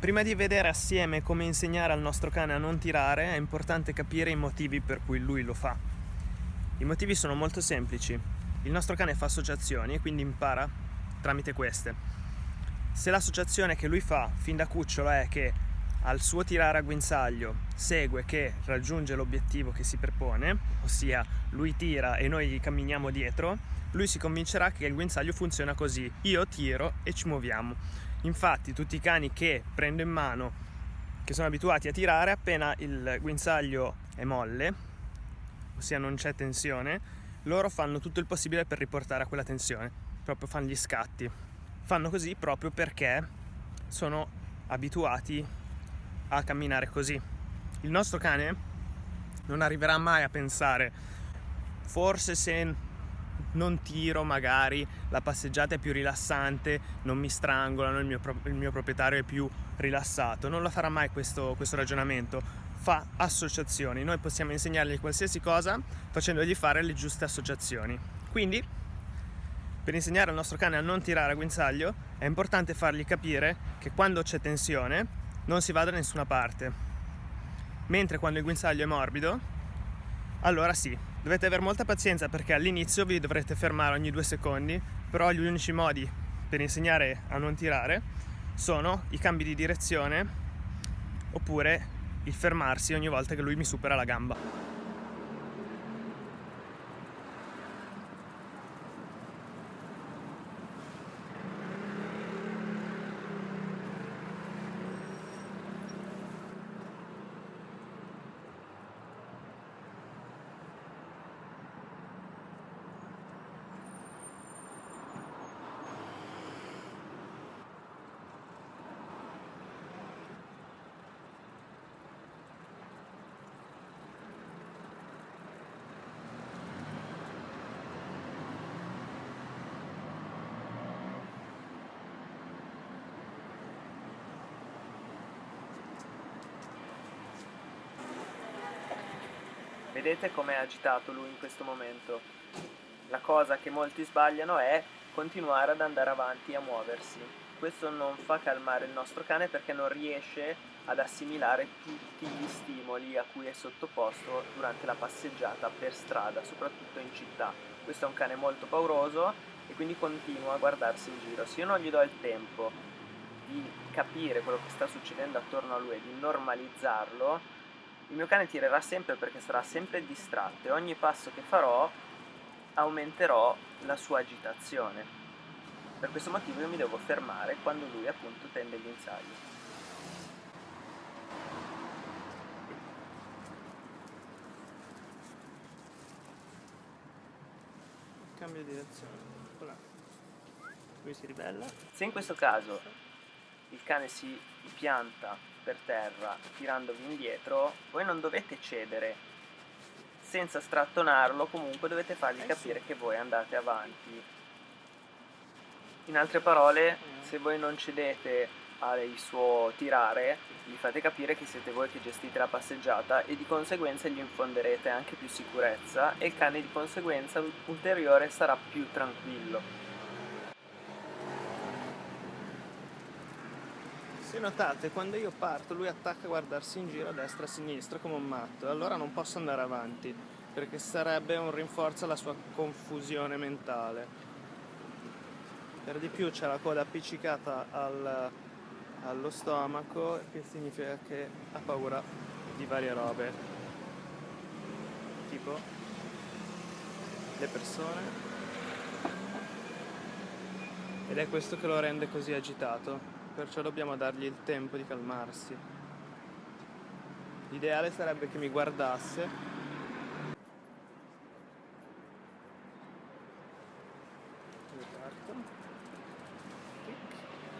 Prima di vedere assieme come insegnare al nostro cane a non tirare, è importante capire i motivi per cui lui lo fa. I motivi sono molto semplici. Il nostro cane fa associazioni e quindi impara tramite queste. Se l'associazione che lui fa fin da cucciolo è che al suo tirare a guinzaglio segue che raggiunge l'obiettivo che si prepone, ossia lui tira e noi gli camminiamo dietro, lui si convincerà che il guinzaglio funziona così: io tiro e ci muoviamo. Infatti tutti i cani che prendo in mano, che sono abituati a tirare, appena il guinzaglio è molle, ossia non c'è tensione, loro fanno tutto il possibile per riportare a quella tensione, proprio fanno gli scatti. Fanno così proprio perché sono abituati a camminare così. Il nostro cane non arriverà mai a pensare: forse se non tiro magari la passeggiata è più rilassante, non mi strangolano, il mio proprietario è più rilassato. Non lo farà mai questo ragionamento. Fa associazioni. Noi possiamo insegnargli qualsiasi cosa facendogli fare le giuste associazioni. Quindi, per insegnare al nostro cane a non tirare a guinzaglio, è importante fargli capire che quando c'è tensione non si va da nessuna parte. Mentre quando il guinzaglio è morbido, allora sì, dovete avere molta pazienza, perché all'inizio vi dovrete fermare ogni 2 secondi, però gli unici modi per insegnare a non tirare sono i cambi di direzione oppure il fermarsi ogni volta che lui mi supera la gamba. Vedete com'è agitato lui in questo momento? La cosa che molti sbagliano è continuare ad andare avanti a muoversi. Questo non fa calmare il nostro cane, perché non riesce ad assimilare tutti gli stimoli a cui è sottoposto durante la passeggiata per strada, soprattutto in città. Questo è un cane molto pauroso e quindi continua a guardarsi in giro. Se io non gli do il tempo di capire quello che sta succedendo attorno a lui e di normalizzarlo, il mio cane tirerà sempre, perché sarà sempre distratto, e ogni passo che farò aumenterò la sua agitazione. Per questo motivo io mi devo fermare quando lui appunto tende il guinzaglio. Cambio di direzione. Voilà. Lui si ribella. Se in questo caso il cane si pianta per terra tirandovi indietro, voi non dovete cedere. Senza strattonarlo, comunque dovete fargli capire che voi andate avanti. In altre parole, se voi non cedete al suo tirare, gli fate capire che siete voi che gestite la passeggiata, e di conseguenza gli infonderete anche più sicurezza, e il cane di conseguenza ulteriore sarà più tranquillo. Se notate, quando io parto lui attacca a guardarsi in giro a destra e a sinistra come un matto, allora non posso andare avanti, perché sarebbe un rinforzo alla sua confusione mentale. Per di più c'è la coda appiccicata allo stomaco, che significa che ha paura di varie robe, tipo le persone, ed è questo che lo rende così agitato. Perciò dobbiamo dargli il tempo di calmarsi. L'ideale sarebbe che mi guardasse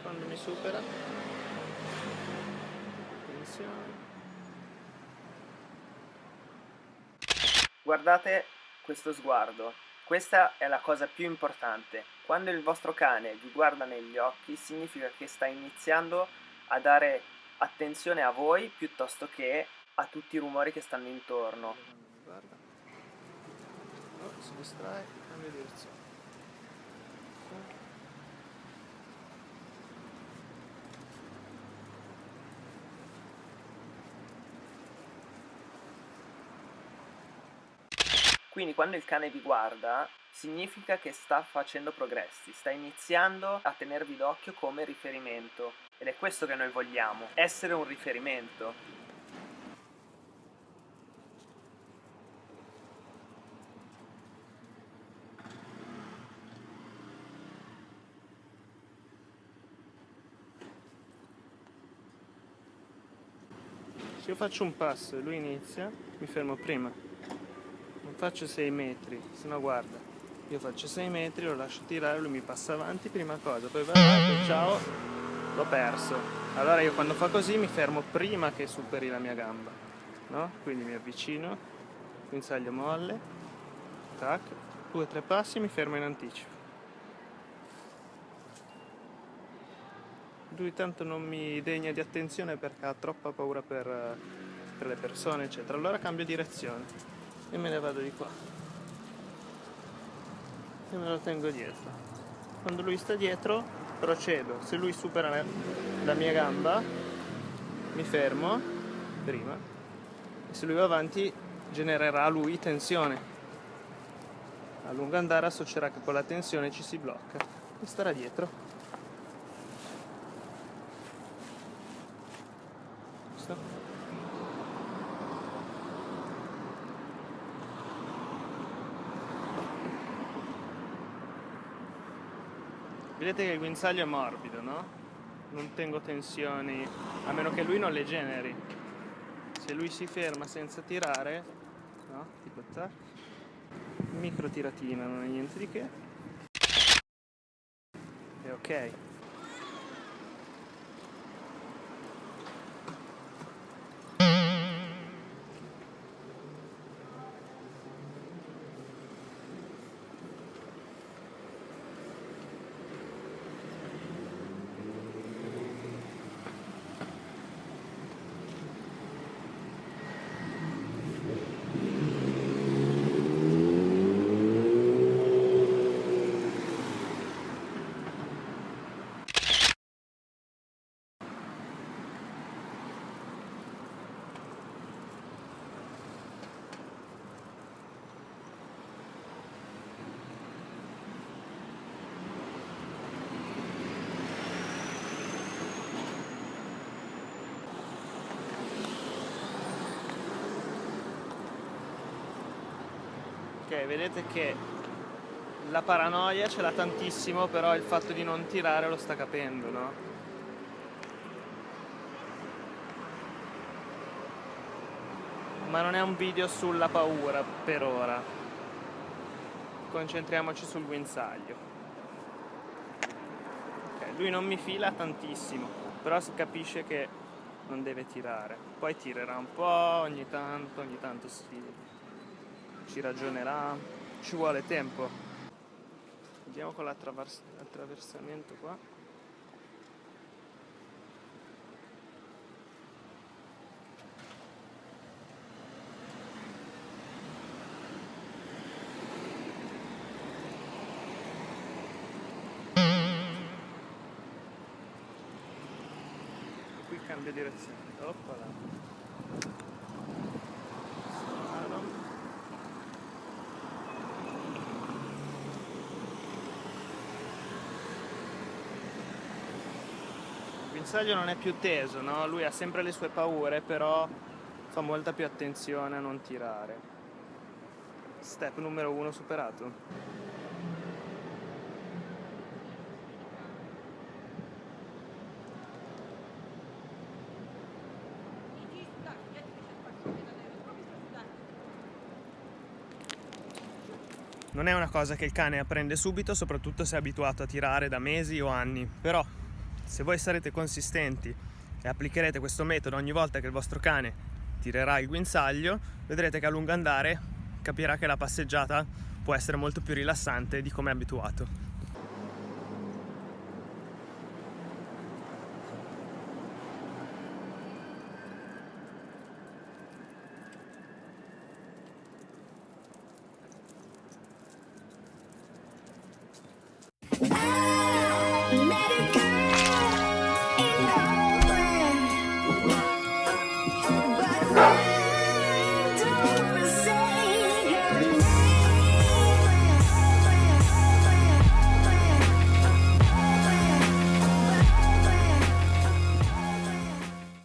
quando mi supera. Attenzione. Guardate questo sguardo. Questa è la cosa più importante. Quando il vostro cane vi guarda negli occhi, significa che sta iniziando a dare attenzione a voi piuttosto che a tutti i rumori che stanno intorno. Guarda. Oh, si distrae, cambia direzione. Quindi quando il cane vi guarda significa che sta facendo progressi, sta iniziando a tenervi d'occhio come riferimento, ed è questo che noi vogliamo, essere un riferimento. Se io faccio un passo e lui inizia, mi fermo prima. Non faccio 6 metri, se no guarda, io faccio 6 metri, lo lascio tirare, lui mi passa avanti, prima cosa, poi va avanti, ciao, l'ho perso. Allora io quando fa così mi fermo prima che superi la mia gamba, no? Quindi mi avvicino, guinzaglio molle, tac, 2 o 3 passi, mi fermo in anticipo. Lui tanto non mi degna di attenzione perché ha troppa paura per le persone, eccetera. Allora cambio direzione e me ne vado di qua e me lo tengo dietro. Quando lui sta dietro procedo, se lui supera la mia gamba mi fermo prima e se lui va avanti genererà a lui tensione. A lungo andare associerà che con la tensione ci si blocca e starà dietro. Vedete che il guinzaglio è morbido, no? Non tengo tensioni, a meno che lui non le generi. Se lui si ferma senza tirare, no? Tipo tac, micro tiratina, non è niente di che. E ok. Ok, vedete che la paranoia ce l'ha tantissimo, però il fatto di non tirare lo sta capendo, no? Ma non è un video sulla paura per ora. Concentriamoci sul guinzaglio. Ok, lui non mi fila tantissimo, però si capisce che non deve tirare. Poi tirerà un po' ogni tanto ci ragionerà, ci vuole tempo. Andiamo con l'attraversamento qua. Qui cambia direzione. Oppala. Il guinzaglio non è più teso, no? Lui ha sempre le sue paure, però fa molta più attenzione a non tirare. Step numero 1 superato. Non è una cosa che il cane apprende subito, soprattutto se è abituato a tirare da mesi o anni, però se voi sarete consistenti e applicherete questo metodo ogni volta che il vostro cane tirerà il guinzaglio, vedrete che a lungo andare capirà che la passeggiata può essere molto più rilassante di come è abituato.